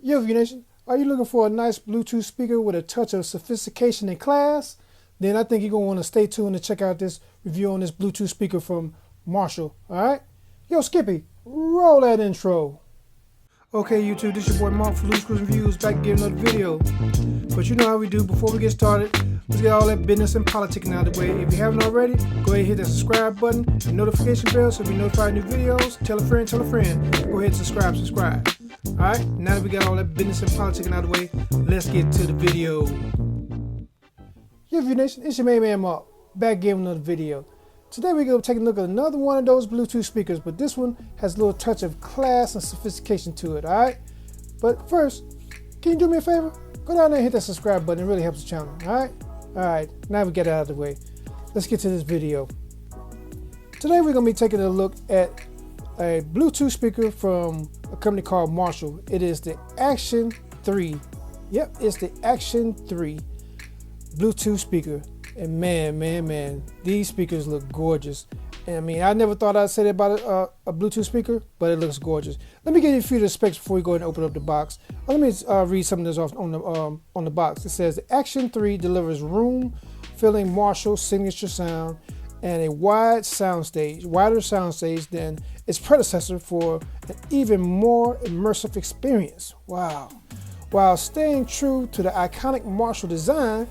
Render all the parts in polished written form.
Yo, View Nation, are you looking for a nice Bluetooth speaker with a touch of sophistication and class? Then I think you're going to want to stay tuned to check out this review on this Bluetooth speaker from Marshall, alright? Yo, Skippy, roll that intro. Okay, YouTube, this your boy Mark from CLHVIEWS back again with another video. But you know how we do. Before we get started, let's get all that business and politicking out of the way. If you haven't already, go ahead and hit that subscribe button and notification bell so you'll be notified of new videos. Tell a friend, tell a friend. Go ahead and subscribe. Alright, now that we got all that business and politicking out of the way, let's get to the video. Yo, View Nation, it's your main man Mark, back again with another video. Today we're going to take a look at another one of those Bluetooth speakers, but this one has a little touch of class and sophistication to it, alright? But first, can you do me a favor? Go down there and hit that subscribe button, it really helps the channel, alright? Alright, now we get it out of the way. Let's get to this video. Today we're going to be taking a look at a Bluetooth speaker from a company called Marshall. It is the Acton 3. Yep, it's the Acton 3 Bluetooth speaker. And man, these speakers look gorgeous. And I mean, I never thought I'd say that about a Bluetooth speaker, but it looks gorgeous. Let me give you a few of the specs before we go ahead and open up the box. Let me read some of this off on the box. It says the Acton 3 delivers room-filling Marshall signature sound and a wider soundstage than its predecessor for an even more immersive experience. Wow. While staying true to the iconic Marshall design,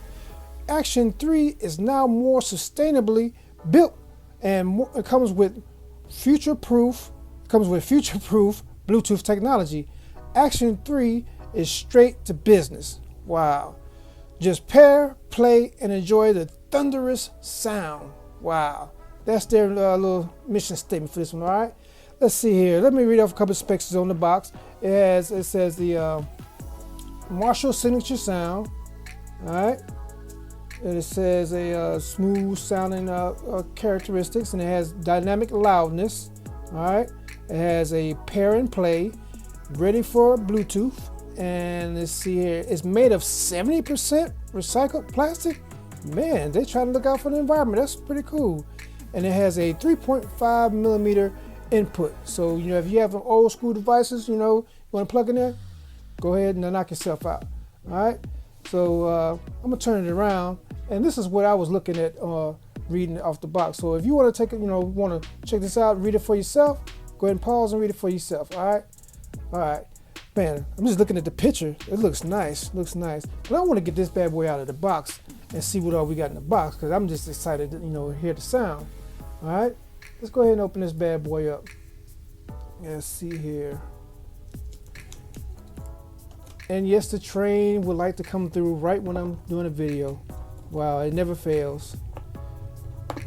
Acton 3 is now more sustainably built and it comes with future-proof Bluetooth technology. Acton 3 is straight to business. Wow. Just pair, play, and enjoy the thunderous sound. Wow. That's their little mission statement for this one, all right? Let's see here. Let me read off a couple of specs on the box. It says the Marshall signature sound, all right? And it says a smooth sounding characteristics, and it has dynamic loudness. All right, it has a pair and play, ready for Bluetooth. And let's see here, it's made of 70% recycled plastic. Man, they're trying to look out for the environment. That's pretty cool. And it has a 3.5 millimeter input. So you know, if you have an old school devices, you know, you want to plug in there, go ahead and knock yourself out. All right. So I'm gonna turn it around, and this is what I was looking at reading off the box. So if you want to take it, want to check this out, read it for yourself, go ahead and pause and read it for yourself. All right. Man, I'm just looking at the picture. It looks nice, But I want to get this bad boy out of the box and see what all we got in the box, because I'm just excited to hear the sound. All right, let's go ahead and open this bad boy up. Let's see here. And yes, the train would like to come through right when I'm doing a video. Wow, it never fails.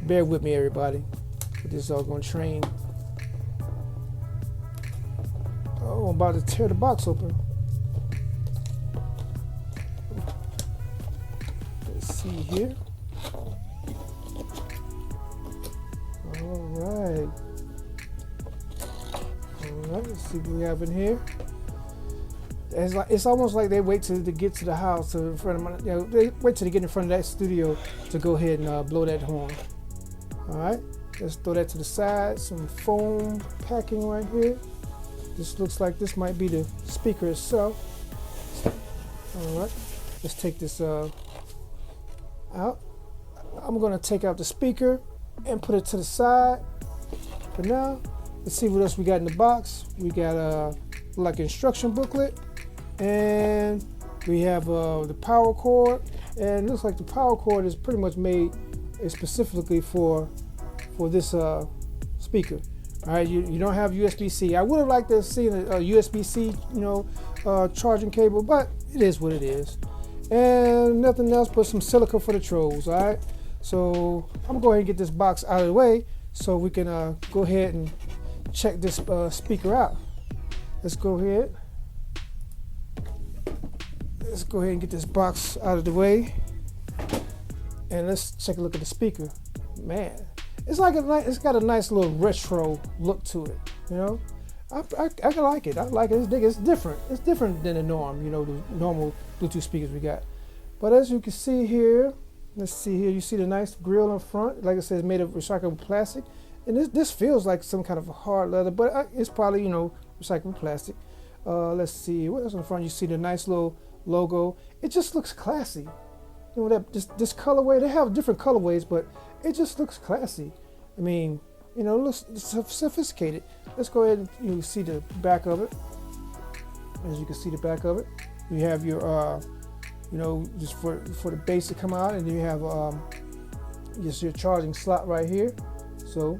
Bear with me, everybody. This doggone train. Oh, I'm about to tear the box open. Let's see here. All right, let's see what we have in here. It's almost like they wait till to get to the house, in front of they wait till they get in front of that studio to go ahead and blow that horn. All right, let's throw that to the side. Some foam packing right here. This looks like this might be the speaker itself. All right, let's take this out. I'm gonna take out the speaker and put it to the side for now. Let's see what else we got in the box. We got like an instruction booklet. And we have the power cord, and it looks like the power cord is pretty much made specifically for this speaker. All right, you don't have USB-C. I would have liked to have seen a USB-C, charging cable, but it is what it is. And nothing else but some silica for the trolls. All right, so I'm gonna go ahead and get this box out of the way so we can go ahead and check this speaker out. Let's go ahead. Let's go ahead and get this box out of the way, and let's take a look at the speaker. Man, it's got a nice little retro look to it. I like it. I like it. It's different. It's different than the norm. The normal Bluetooth speakers we got. But as you can see here, let's see here. You see the nice grill in front. Like I said, it's made of recyclable plastic, and this feels like some kind of a hard leather, but it's probably recyclable plastic. Let's see, what else in the front? You see the nice little logo. It just looks classy. You know, that this colorway, they have different colorways, but it just looks classy. I mean, you know, it looks sophisticated. Let's go ahead and you see the back of it. As you can see the back of it, you have your, you know, just for the base to come out, and you have just your charging slot right here. So,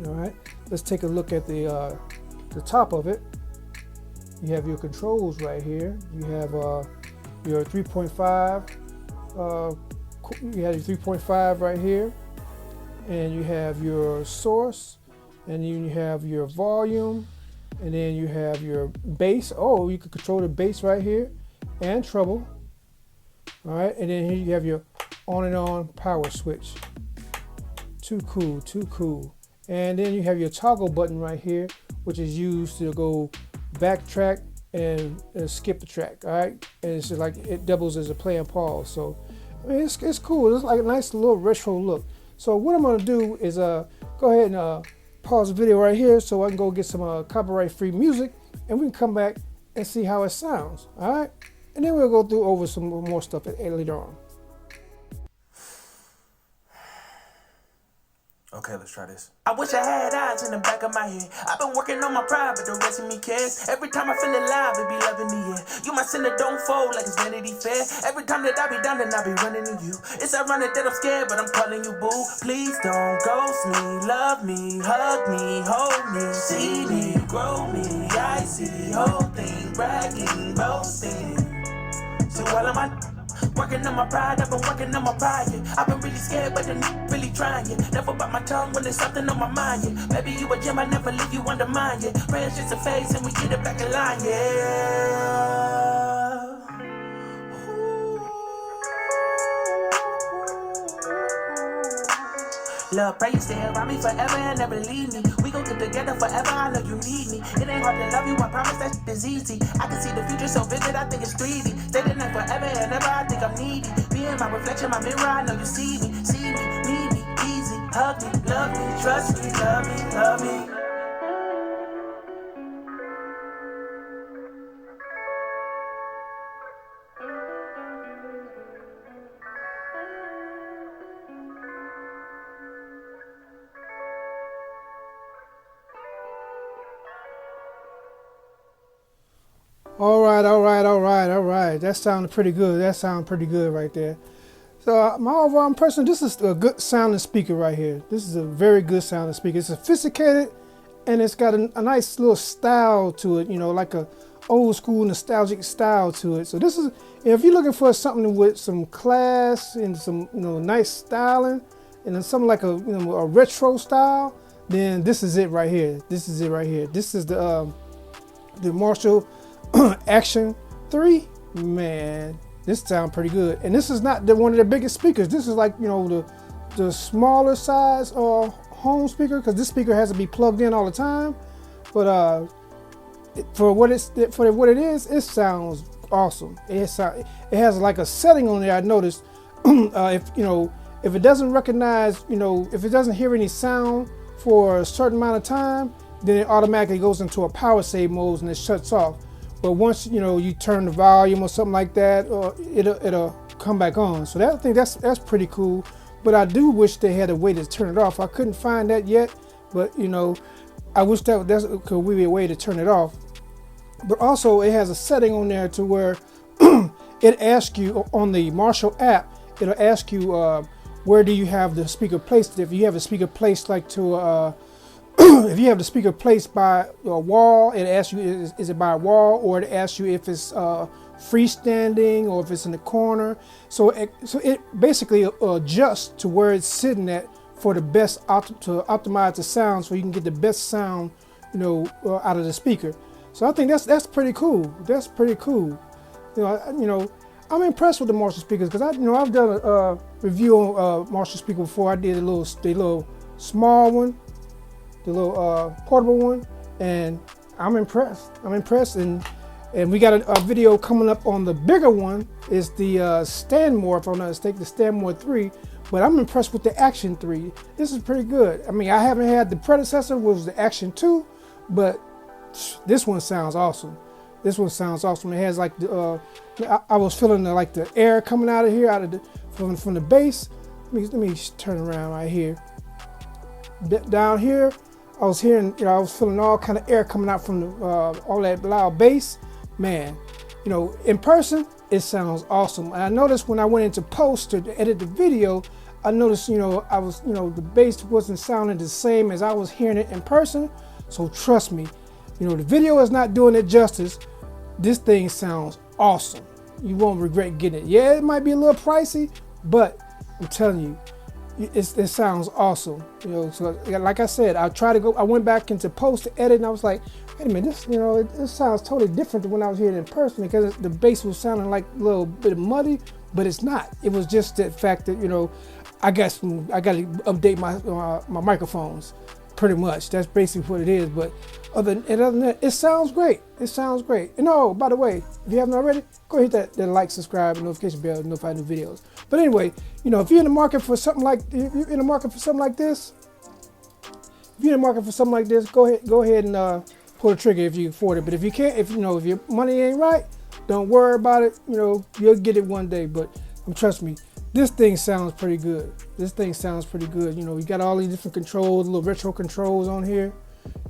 all right, let's take a look at the top of it. You have your controls right here. You have your 3.5. You have your 3.5 right here, and you have your source, and then you have your volume, and then you have your bass. Oh, you can control the bass right here, and treble. All right, and then here you have your on and on power switch. Too cool, too cool. And then you have your toggle button right here, which is used to go backtrack and skip the track. All right, and it's like it doubles as a play and pause. So I mean, it's cool. It's like a nice little retro look. So what I'm gonna do is go ahead and pause the video right here so I can go get some copyright-free music, and we can come back and see how it sounds. All right, and then we'll go through over some more stuff later on. Okay, let's try this. I wish I had eyes in the back of my head. I've been working on my pride, but the rest of me cares. Every time I feel alive, it be loving me, yeah. You my sinner, don't fold like it's Vanity Fair. Every time that I be down, then I be running to you. It's ironic that I'm scared, but I'm calling you boo. Please don't ghost me, love me, hug me, hold me, see me, grow me. I see the whole thing, bragging, boasting. So while am I working on my pride? I've been working on my pride, yeah. I've been really scared, but then really trying, yeah. Never bite my tongue when there's something on my mind, yeah. Baby, you a gem, I never leave you under mine, yeah. Prayers just a phase and we get it back in line, yeah. Love, pray you stay around me forever and never leave me. We gon' get together forever, I know you need me. It ain't hard to love you, I promise that shit is easy. I can see the future so vivid, I think it's 3D. Stay the night forever and ever, I think I'm needy. Being my reflection, my mirror, I know you see me, need me, easy. Hug me, love me, trust me, love me, love me. All right. That sounded pretty good. That sounded pretty good right there. So my overall impression, this is a good sounding speaker right here. This is a very good sounding speaker. It's sophisticated, and it's got a nice little style to it, you know, like a old school nostalgic style to it. So this is, if you're looking for something with some class and some, you know, nice styling, and then something like a, you know, a retro style, then this is it right here. This is it right here. This is the Marshall Acton 3. Man, this sounds pretty good. And this is not one of the biggest speakers. This is like, you know, the smaller size home speaker, because this speaker has to be plugged in all the time. But for what it is, it sounds awesome. It has like a setting on there. I noticed if it doesn't recognize, you know, if it doesn't hear any sound for a certain amount of time, then it automatically goes into a power save mode and it shuts off. But once, you know, you turn the volume or something like that, it'll come back on. So I think that's pretty cool. But I do wish they had a way to turn it off. I couldn't find that yet, but you know, I wish that could be a way to turn it off. But also, it has a setting on there to where it asks you on the Marshall app. It'll ask you where do you have the speaker placed. If you have a speaker placed like to if you have the speaker placed by a wall, it asks you, is it by a wall, or it asks you if it's freestanding or if it's in the corner. So it basically adjusts to where it's sitting at for the best to optimize the sound, so you can get the best sound, you know, out of the speaker. So I think that's pretty cool. That's pretty cool. You know, I'm impressed with the Marshall speakers, because I've done a review on Marshall speaker before. I did the little small one, the little portable one, and I'm impressed. And we got a video coming up on the bigger one. Is the Stanmore, if I'm not mistaken, the Stanmore 3. But I'm impressed with the Acton 3. This is pretty good. I mean, I haven't had the predecessor, was the Acton 2, but this one sounds awesome. This one sounds awesome. It has like the, I was feeling like the air coming out of here, out of the, from the bass. Let me turn around right here. Down here, I was hearing, I was feeling all kind of air coming out from the, all that loud bass. Man, in person, it sounds awesome. And I noticed when I went into post to edit the video, I noticed, I was, the bass wasn't sounding the same as I was hearing it in person. So trust me, the video is not doing it justice. This thing sounds awesome. You won't regret getting it. Yeah, it might be a little pricey, but I'm telling you, it sounds awesome. So like I said, I went back into post to edit, and I was like, wait a minute, this, it sounds totally different than when I was hearing it in person, because the bass was sounding like a little bit muddy, but it's not. It was just the fact that, I got to update my microphones. Pretty much, that's basically what it is. But other than that, it sounds great. It sounds great. And by the way, if you haven't already, go hit that like, subscribe, and notification bell to notify new videos. But anyway, if you're in the market for something like this, go ahead and pull the trigger if you afford it. But if you can't, if your money ain't right, don't worry about it. You'll get it one day. But trust me, this thing sounds pretty good. We got all these different controls, little retro controls on here.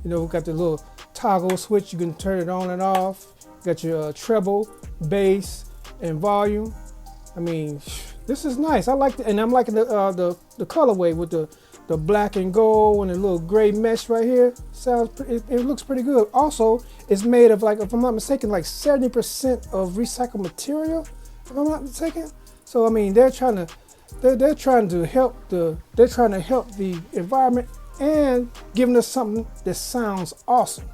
We got the little toggle switch. You can turn it on and off. You got your treble, bass, and volume. I mean, this is nice. I like it, and I'm liking the colorway with the black and gold and the little gray mesh right here. It looks pretty good. Also, it's made of, like, if I'm not mistaken, like 70% of recycled material, if I'm not mistaken. So I mean, they're trying to help the environment and giving us something that sounds awesome.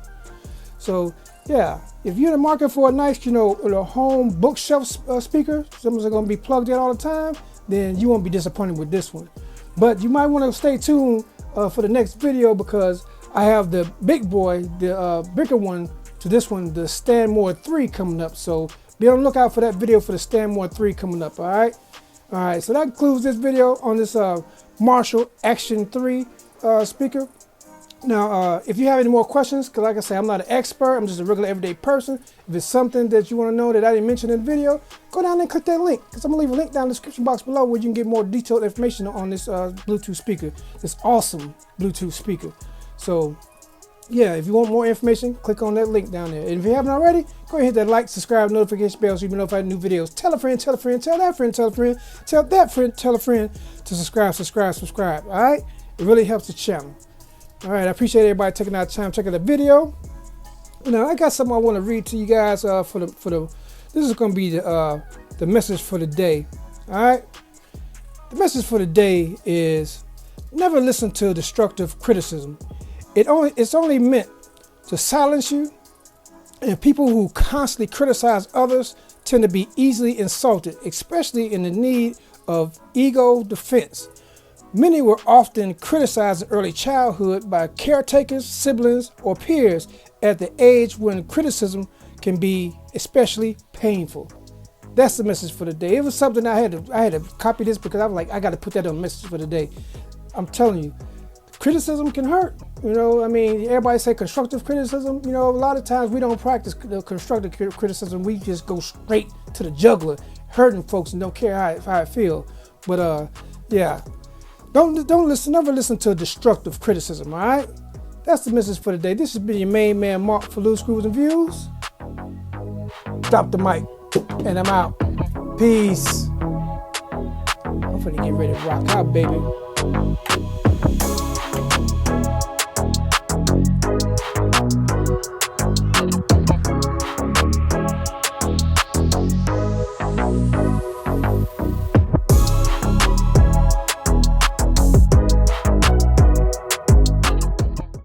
So yeah, if you're in the market for a nice, a home bookshelf speaker, something's going to be plugged in all the time, then you won't be disappointed with this one. But you might want to stay tuned for the next video, because I have the big boy, the bigger one to this one, the Stanmore 3 coming up. So be on the lookout for that video for the Stanmore 3 coming up, all right? All right, so that concludes this video on this Marshall Action 3 speaker. Now, if you have any more questions, because like I say, I'm not an expert, I'm just a regular everyday person. If it's something that you want to know that I didn't mention in the video, go down and click that link, because I'm going to leave a link down in the description box below where you can get more detailed information on this Bluetooth speaker, this awesome Bluetooth speaker. So yeah, if you want more information, click on that link down there. And if you haven't already, go ahead and hit that like, subscribe, notification bell so you'll be notified of new videos. Tell a friend, tell a friend, tell that friend, tell a friend, tell that friend, tell a friend to subscribe. All right? It really helps the channel. All right, I appreciate everybody taking out time checking the video. Now, I got something I want to read to you guys for the. This is going to be the message for the day. All right? The message for the day is never listen to destructive criticism. It's only meant to silence you, and people who constantly criticize others tend to be easily insulted, especially in the need of ego defense. Many were often criticized in early childhood by caretakers, siblings, or peers at the age when criticism can be especially painful. That's the message for the day. It was something I had to copy this, because I was like, I got to put that on the message for the day. I'm telling you, criticism can hurt. I mean, everybody say constructive criticism. A lot of times we don't practice the constructive criticism. We just go straight to the jugular, hurting folks and don't care how it feel. But yeah, don't listen. Never listen to destructive criticism. All right, that's the message for the day. This has been your main man Mark for L.S.V, Screws and Views. Drop the mic, and I'm out. Peace. I'm finna get ready to rock out, baby.